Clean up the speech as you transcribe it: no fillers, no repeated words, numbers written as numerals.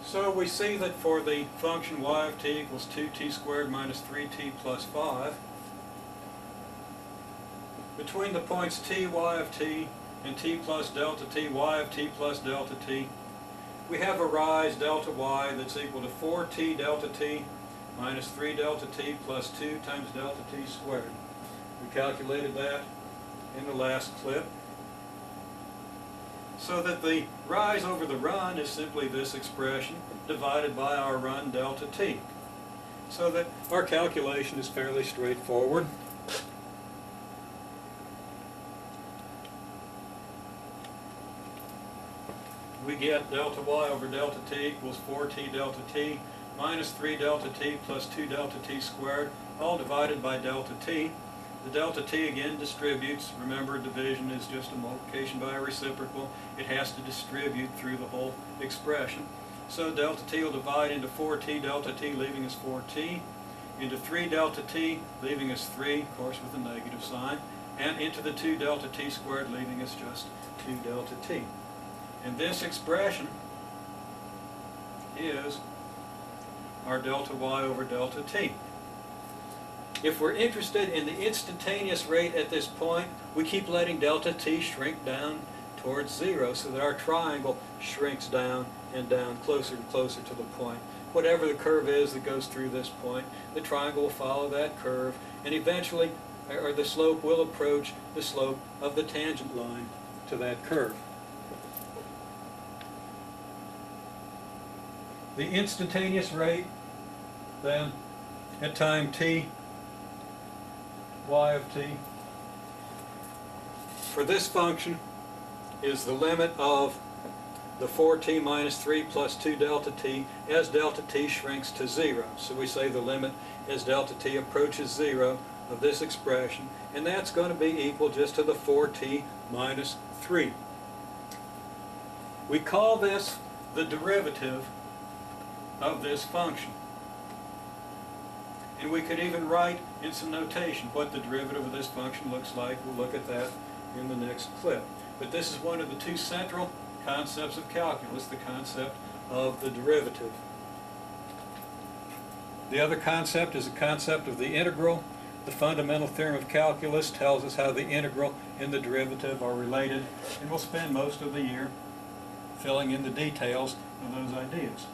So we see that for the function y of t equals 2t squared minus 3t plus 5, between the points t, y of t, and t plus delta t, y of t plus delta t, we have a rise delta y that's equal to 4t delta t minus 3 delta t plus 2 times delta t squared. We calculated that in the last clip. So that the rise over the run is simply this expression divided by our run delta t. So that our calculation is fairly straightforward. We get delta y over delta t equals 4t delta t minus 3 delta t plus 2 delta t squared, all divided by delta t. The delta t again distributes. Remember, division is just a multiplication by a reciprocal. It has to distribute through the whole expression. So delta t will divide into 4t delta t, leaving us 4t, into 3 delta t, leaving us 3, of course with a negative sign, and into the 2 delta t squared, leaving us just 2 delta t. And this expression is our delta y over delta t. If we're interested in the instantaneous rate at this point, we keep letting delta t shrink down towards 0 so that our triangle shrinks down and down closer and closer to the point. Whatever the curve is that goes through this point, the triangle will follow that curve, and eventually, or the slope will approach the slope of the tangent line to that curve. The instantaneous rate, then, at time t, y of t, for this function is the limit of the 4t minus 3 plus 2 delta t as delta t shrinks to 0. So we say the limit as delta t approaches 0 of this expression, and that's going to be equal just to the 4t minus 3. We call this the derivative of this function. And we could even write in some notation what the derivative of this function looks like. We'll look at that in the next clip. But this is one of the two central concepts of calculus, the concept of the derivative. The other concept is the concept of the integral. The fundamental theorem of calculus tells us how the integral and the derivative are related, and we'll spend most of the year filling in the details of those ideas.